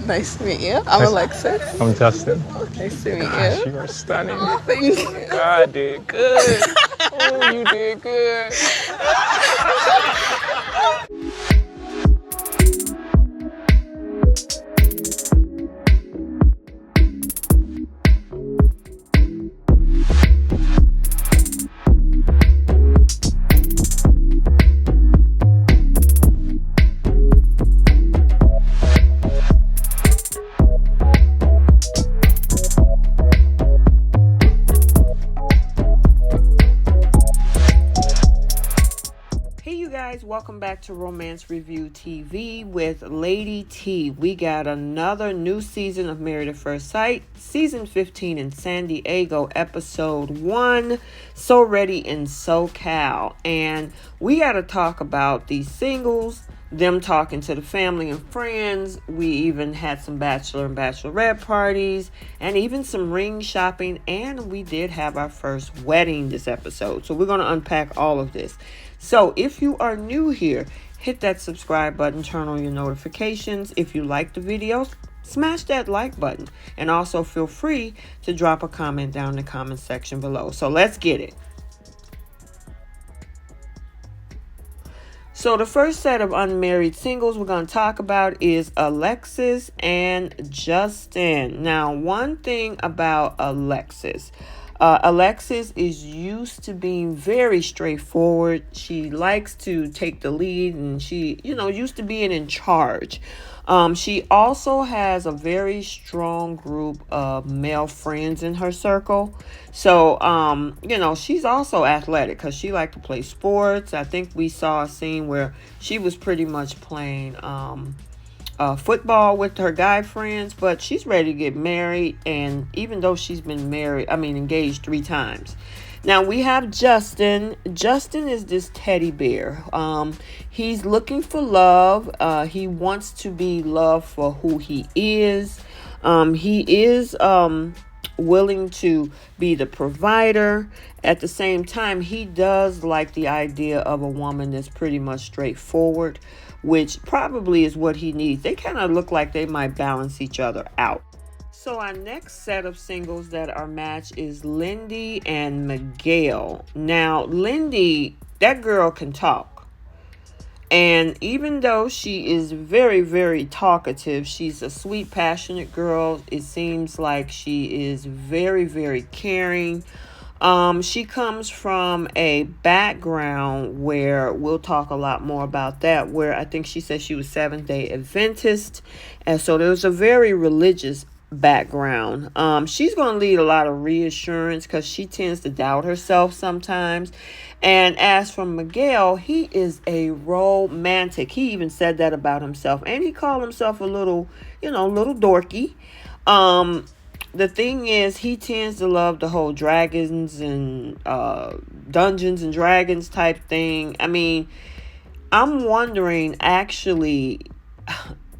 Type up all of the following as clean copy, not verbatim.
Nice to meet you. I'm Alexis. I'm Justin. Nice to meet Gosh, you. you are stunning. Thank you. I did good. Oh, you did good. Welcome back to Romance Review TV with Lady T. We got another new season of Married at First Sight, season 15 in San Diego, episode 1, So Ready in SoCal. And we got to talk about these singles, them talking to the family and friends. We even had some bachelor and bachelorette parties and even some ring shopping. And we did have our first wedding this episode. So we're going to unpack all of this. So if you are new here, hit that subscribe button, turn on your notifications. If you like the videos, smash that like button. And also feel free to drop a comment down in the comment section below. So let's get it. So the first set of unmarried singles we're going to talk about is Alexis and Justin. Now, one thing about Alexis is used to being very straightforward. She likes to take the lead and she, used to being in charge. She also has a very strong group of male friends in her circle. So, she's also athletic because she liked to play sports. I think we saw a scene where she was pretty much playing football with her guy friends, but she's ready to get married. And even though she's been engaged 3 times. Now we have Justin. Justin is this teddy bear. He's looking for love. He wants to be loved for who he is. He is willing to be the provider. At the same time, he does like the idea of a woman that's pretty much straightforward, which probably is what he needs. They kind of look like they might balance each other out. So our next set of singles that are matched is Lindy and Miguel. Now, Lindy, that girl can talk. And even though she is very, very talkative, she's a sweet, passionate girl. It seems like she is very, very caring. She comes from a background where we'll talk a lot more about that, where I think she said she was Seventh-day Adventist. And so there's a very religious background. She's going to need a lot of reassurance because she tends to doubt herself sometimes. And as for Miguel, he is a romantic. He even said that about himself. And he called himself a little dorky. The thing is, he tends to love the whole dragons and Dungeons and Dragons type thing. I mean, I'm wondering, actually,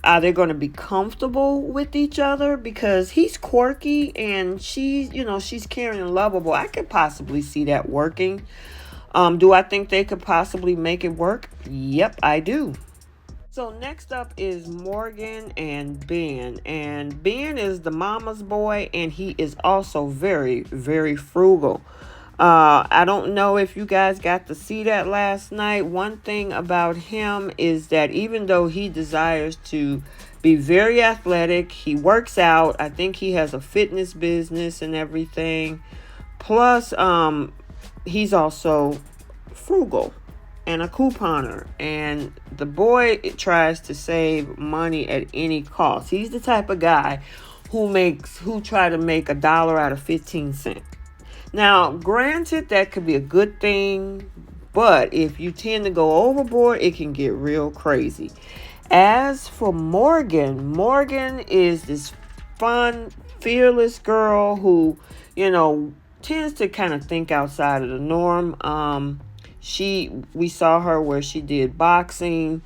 are they going to be comfortable with each other? Because he's quirky and she's caring and lovable. I could possibly see that working. Do I think they could possibly make it work? Yep, I do. So next up is Morgan and Binh. And Binh is the mama's boy, and he is also very, very frugal. I don't know if you guys got to see that last night. One thing about him is that even though he desires to be very athletic, he works out. I think he has a fitness business and everything. Plus, he's also frugal and a couponer, and the boy tries to save money at any cost. He's the type of guy who try to make $1 out of 15 cents. Now, granted, that could be a good thing, but if you tend to go overboard, it can get real crazy. As for Morgan is this fun, fearless girl who, tends to kind of think outside of the norm. We saw her where she did boxing.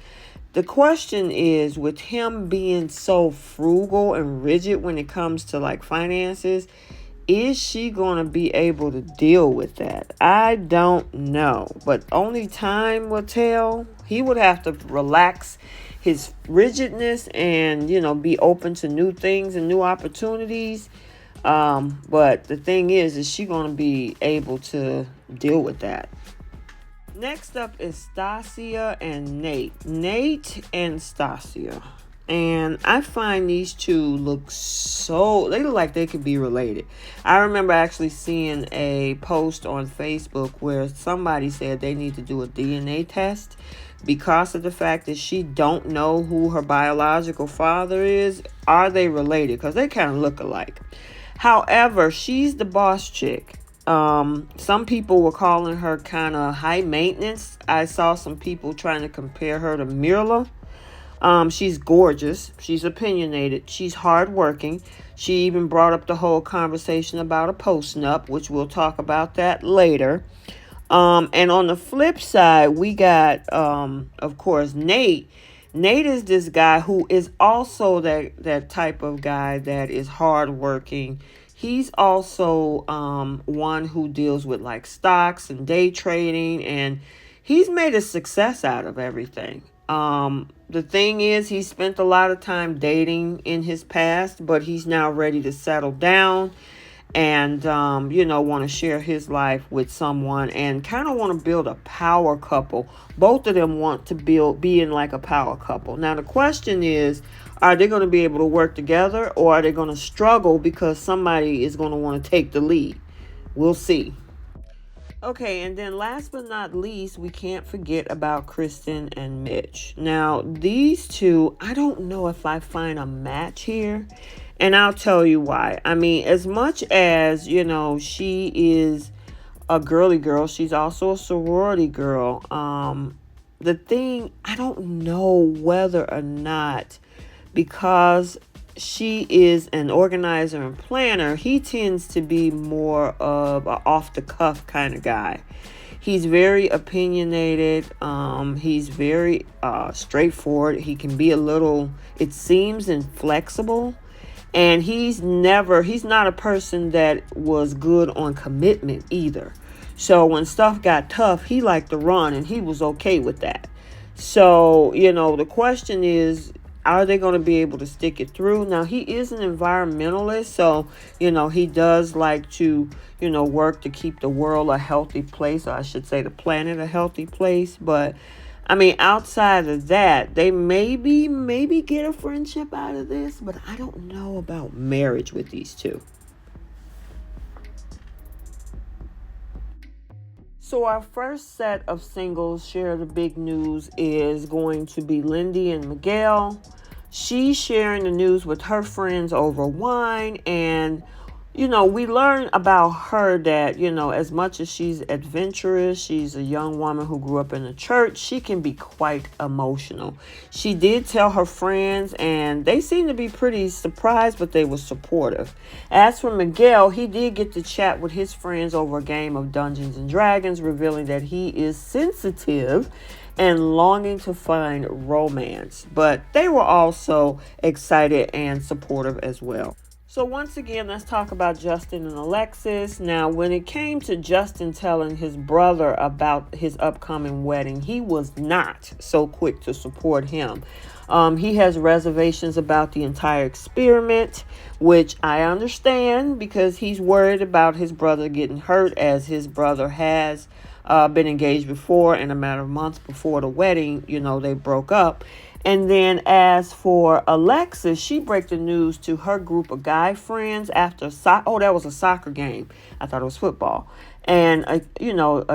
The question is, with him being so frugal and rigid when it comes to like finances, is she going to be able to deal with that? I don't know, but only time will tell. He would have to relax his rigidness and, be open to new things and new opportunities. But the thing is she going to be able to deal with that? Next up is Stacia and Nate. Nate and Stacia. And I find these two they look like they could be related. I remember actually seeing a post on Facebook where somebody said they need to do a DNA test because of the fact that she don't know who her biological father is. Are they related? Because they kind of look alike. However, she's the boss chick. Some people were calling her kind of high maintenance. I saw some people trying to compare her to Mirla. She's gorgeous. She's opinionated. She's hardworking. She even brought up the whole conversation about a post-nup, which we'll talk about that later. And on the flip side, we got, of course, Nate. Nate is this guy who is also that type of guy that is hardworking. He's also one who deals with like stocks and day trading, and he's made a success out of everything. The thing is, he spent a lot of time dating in his past, but he's now ready to settle down and, want to share his life with someone and kind of want to build a power couple. Both of them want to be in like a power couple. Now, the question is, are they going to be able to work together, or are they going to struggle because somebody is going to want to take the lead? We'll see. Okay, and then last but not least, we can't forget about Krysten and Mitch. Now, these two, I don't know if I find a match here, and I'll tell you why. I mean, as much as, she is a girly girl, she's also a sorority girl. The thing, I don't know whether or not, because she is an organizer and planner, he tends to be more of an off-the-cuff kind of guy. He's very opinionated. He's very straightforward. He can be a little, it seems, inflexible. And he's not a person that was good on commitment either. So when stuff got tough, he liked to run, and he was okay with that. So, the question is, are they going to be able to stick it through? Now, he is an environmentalist, so, he does like to, work to keep the world a healthy place, or I should say the planet a healthy place. But, I mean, outside of that, they maybe get a friendship out of this, but I don't know about marriage with these two. So our first set of singles share the big news is going to be Lindy and Miguel. She's sharing the news with her friends over wine, and we learn about her that, as much as she's adventurous, she's a young woman who grew up in the church, she can be quite emotional. She did tell her friends, and they seemed to be pretty surprised, but they were supportive. As for Miguel, he did get to chat with his friends over a game of Dungeons and Dragons, revealing that he is sensitive and longing to find romance. But they were also excited and supportive as well. So once again, let's talk about Justin and Alexis. Now, when it came to Justin telling his brother about his upcoming wedding, he was not so quick to support him. He has reservations about the entire experiment, which I understand because he's worried about his brother getting hurt, as his brother has been engaged before, and a matter of months before the wedding, they broke up. And then as for Alexis, she broke the news to her group of guy friends after that was a soccer game. I thought it was football. And,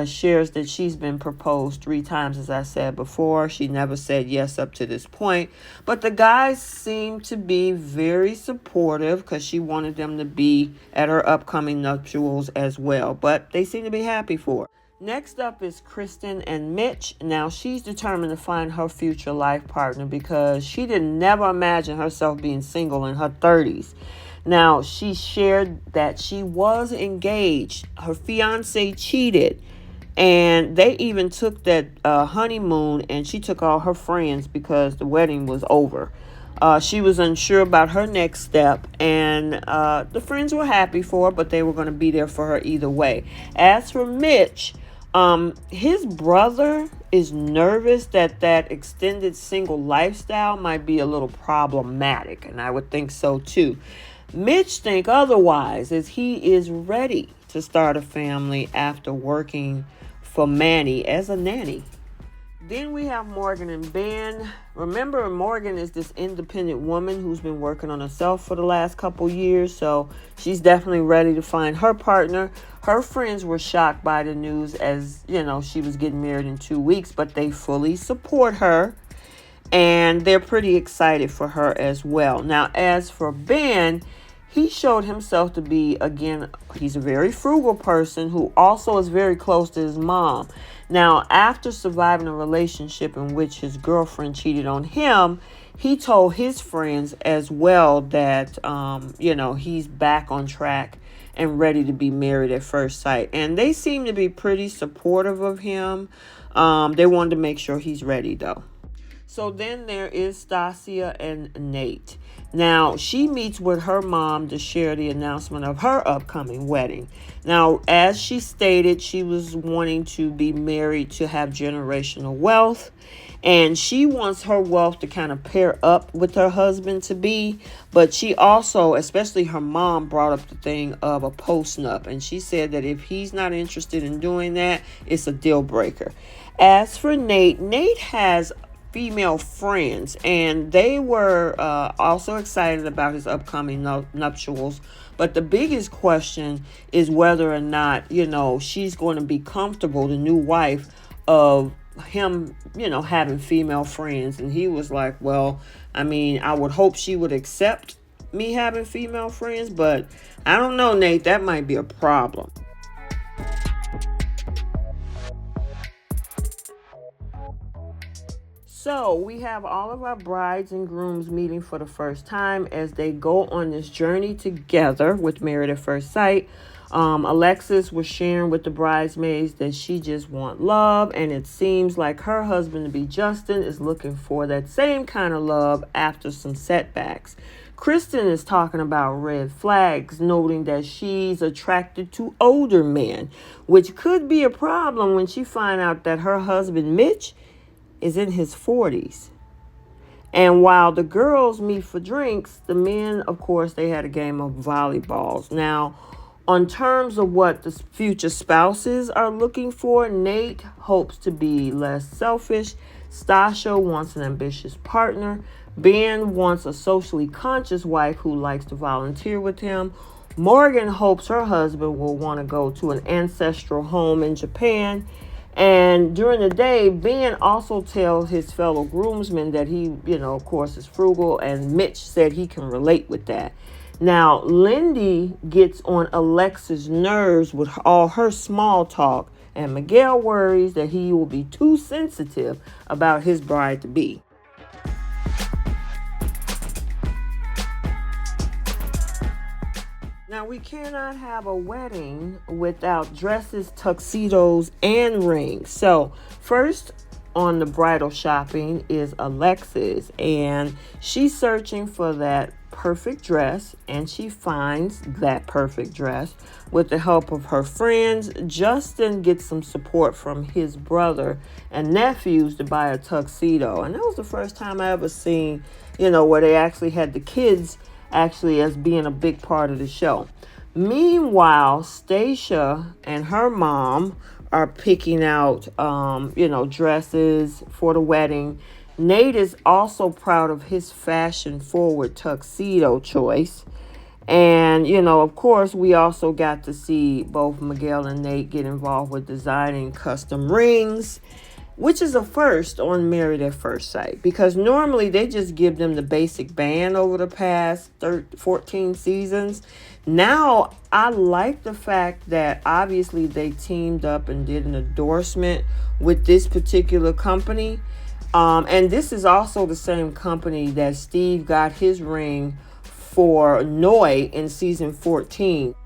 shares that she's been proposed 3 times, as I said before. She never said yes up to this point. But the guys seem to be very supportive because she wanted them to be at her upcoming nuptials as well. But they seem to be happy for her. Next up is Krysten and Mitch. Now, she's determined to find her future life partner because she did never imagine herself being single in her 30s. Now, she shared that she was engaged. Her fiance cheated, and they even took that honeymoon, and she took all her friends because the wedding was over. She was unsure about her next step, and the friends were happy for her, but they were going to be there for her either way. As for Mitch, His brother is nervous that extended single lifestyle might be a little problematic, and I would think so too. Mitch think otherwise, as he is ready to start a family after working for Manny as a nanny. Then we have Morgan and Binh. Remember, Morgan is this independent woman who's been working on herself for the last couple years, so she's definitely ready to find her partner. Her friends were shocked by the news, as she was getting married in 2 weeks, but they fully support her, and they're pretty excited for her as well. Now, as for Binh, he showed himself to be, again, he's a very frugal person who also is very close to his mom. Now, after surviving a relationship in which his girlfriend cheated on him, he told his friends as well that, he's back on track and ready to be married at first sight. And they seem to be pretty supportive of him. They wanted to make sure he's ready, though. So then there is Stacia and Nate. Now, she meets with her mom to share the announcement of her upcoming wedding. Now, as she stated, she was wanting to be married to have generational wealth. And she wants her wealth to kind of pair up with her husband-to-be. But she also, especially her mom, brought up the thing of a post-nup. And she said that if he's not interested in doing that, it's a deal breaker. As for Nate, Nate has female friends, and they were also excited about his upcoming nuptials. But the biggest question is whether or not, she's going to be comfortable, the new wife, of him, having female friends. And he was like, well, I would hope she would accept me having female friends, but I don't know, Nate, that might be a problem. So we have all of our brides and grooms meeting for the first time as they go on this journey together with Married at First Sight. Alexis was sharing with the bridesmaids that she just wants love, and it seems like her husband-to-be Justin is looking for that same kind of love after some setbacks. Krysten is talking about red flags, noting that she's attracted to older men, which could be a problem when she finds out that her husband Mitch is in his 40s. And while the girls meet for drinks, the men, of course, they had a game of volleyballs. Now, on terms of what the future spouses are looking for, Nate hopes to be less selfish. Stacia wants an ambitious partner. Binh wants a socially conscious wife who likes to volunteer with him. Morgan hopes her husband will want to go to an ancestral home in Japan. And during the day, Binh also tells his fellow groomsmen that he, of course, is frugal, and Mitch said he can relate with that. Now, Lindy gets on Alexis' nerves with all her small talk, and Miguel worries that he will be too sensitive about his bride-to-be. Now, we cannot have a wedding without dresses, tuxedos, and rings. So, first on the bridal shopping is Alexis, and she's searching for that perfect dress, and she finds that perfect dress with the help of her friends. Justin gets some support from his brother and nephews to buy a tuxedo, and that was the first time I ever seen, where they actually had the kids actually as being a big part of the show. Meanwhile, Stacia and her mom are picking out, dresses for the wedding. Nate is also proud of his fashion-forward tuxedo choice. And, of course, we also got to see both Miguel and Nate get involved with designing custom rings, which is a first on Married at First Sight, because normally they just give them the basic band over the past 14 seasons. Now, I like the fact that obviously they teamed up and did an endorsement with this particular company. And this is also the same company that Steve got his ring for Noi in season 14.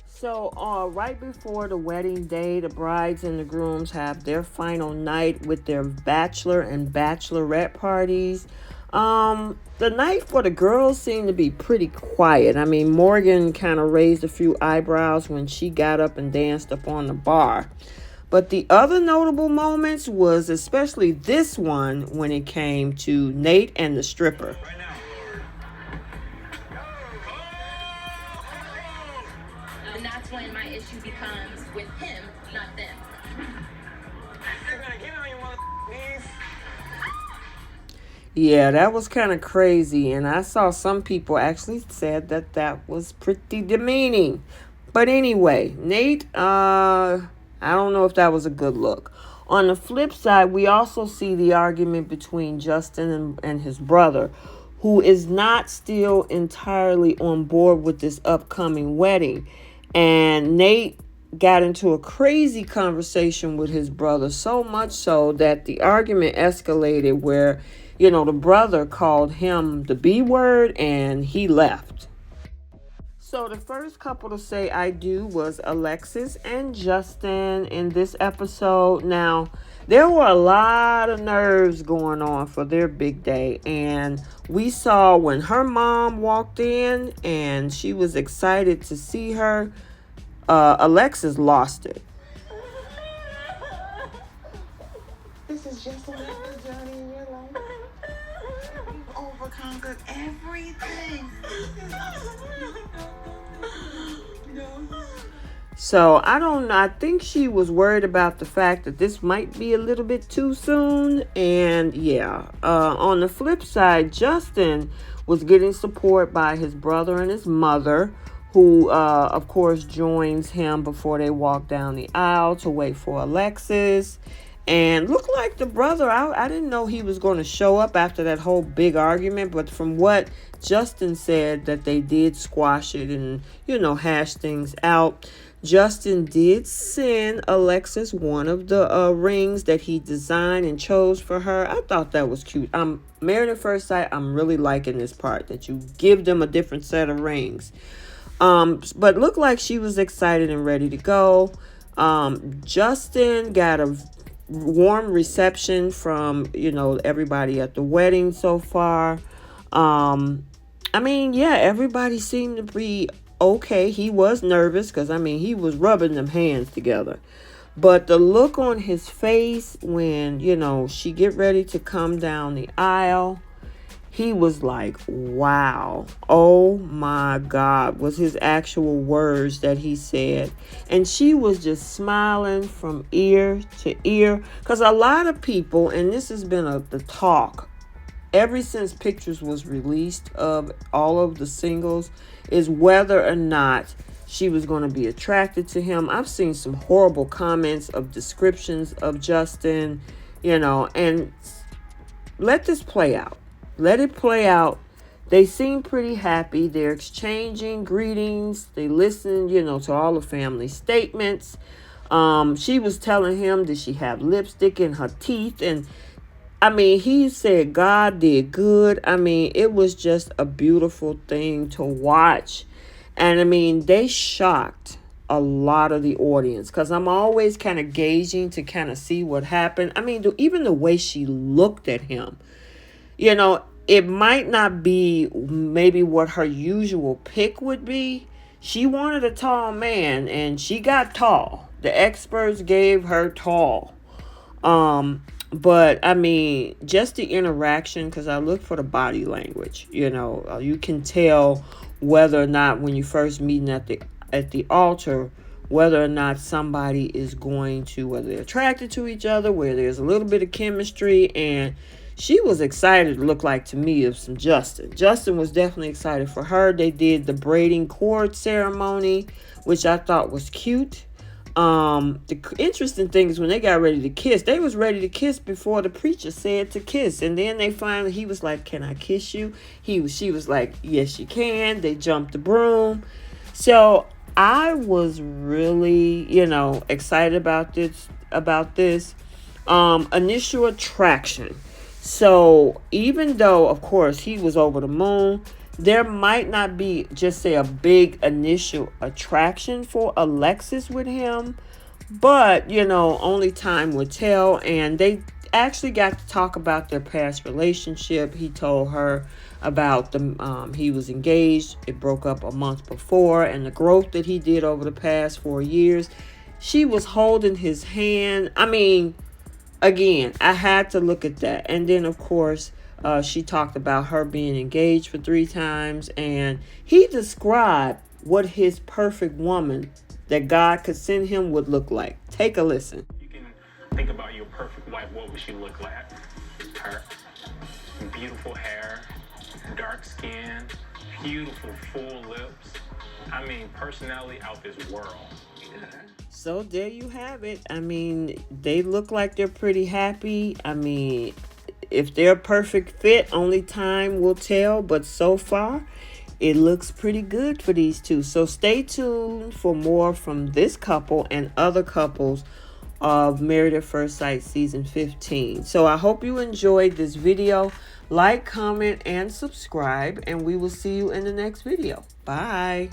So right before the wedding day, the brides and the grooms have their final night with their bachelor and bachelorette parties. The night for the girls seemed to be pretty quiet. I mean, Morgan kind of raised a few eyebrows when she got up and danced up on the bar. But the other notable moments was especially this one when it came to Nate and the stripper. And that's when my issue becomes with him, not them. You're gonna get on your mother knees. Yeah, that was kind of crazy. And I saw some people actually said that that was pretty demeaning. But anyway, Nate, I don't know if that was a good look. On the flip side, we also see the argument between Justin and his brother, who is not still entirely on board with this upcoming wedding. And Nate got into a crazy conversation with his brother, so much so that the argument escalated where, you know, the brother called him the B word and he left. So the first couple to say I do was Alexis and Justin in this episode. Now, there were a lot of nerves going on for their big day. And we saw when her mom walked in and she was excited to see her, Alexis lost it. This is just another journey in your life. You've overconquered everything. So I don't know. I think she was worried about the fact that this might be a little bit too soon. And yeah, on the flip side, Justin was getting support by his brother and his mother, who, of course, joins him before they walk down the aisle to wait for Alexis. And looked like the brother, I didn't know he was going to show up after that whole big argument. But from what Justin said, that they did squash it and, you know, hash things out. Justin did send Alexis one of the rings that he designed and chose for her. I thought that was cute. Married at First Sight, I'm really liking this part, that you give them a different set of rings. But looked like she was excited and ready to go. Justin got a warm reception from, you know, everybody at the wedding so far. I mean, yeah, everybody seemed to be okay. He was nervous because, I mean, he was rubbing them hands together. But the look on his face when, you know, she get ready to come down the aisle, he was like, wow, oh my God, was his actual words that he said. And she was just smiling from ear to ear. Because a lot of people, and this has been the talk ever since pictures was released of all of the singles, is whether or not she was going to be attracted to him. I've seen some horrible comments of descriptions of Justin, you know, and let this play out. Let it play out. They seem pretty happy. They're exchanging greetings. They listen, you know, to all the family statements. She was telling him, did she have lipstick in her teeth? And I mean, he said God did good. I mean, it was just a beautiful thing to watch. And I mean, they shocked a lot of the audience because I'm always kind of gauging to kind of see what happened. I mean, even the way she looked at him, you know, it might not be maybe what her usual pick would be. She wanted a tall man and she got tall. The experts gave her tall. But I mean, just the interaction, because I look for the body language, you know, you can tell whether or not when you first meeting at the altar, whether or not somebody is going to, whether they're attracted to each other, where there's a little bit of chemistry. And she was excited, look like to me, of some Justin. Justin was definitely excited for her. They did the braiding cord ceremony, which I thought was cute. The interesting thing is when they got ready to kiss, they was ready to kiss before the preacher said to kiss. And then he was like, can I kiss you? She was like, yes, you can. They jumped the broom. So I was really, you know, excited about this. Initial attraction. So even though, of course, he was over the moon, there might not be, just say, a big initial attraction for Alexis with him. But, you know, only time would tell. And actually got to talk about their past relationship. He told her about he was engaged. It broke up a month before, and the growth that he did over the past 4 years. She was holding his hand. I mean, again, I had to look at that. And then, of course, she talked about her being engaged for 3 times, and he described what his perfect woman that God could send him would look like. Take a listen. You can think about your perfect wife. What would she look like? Her beautiful hair, dark skin, beautiful full lips. I mean, personality out this world. So there you have it. I mean, they look like they're pretty happy. I mean, if they're a perfect fit, only time will tell. But so far, it looks pretty good for these two. So stay tuned for more from this couple and other couples of Married at First Sight season 15. So I hope you enjoyed this video. Like, comment, and subscribe. And we will see you in the next video. Bye.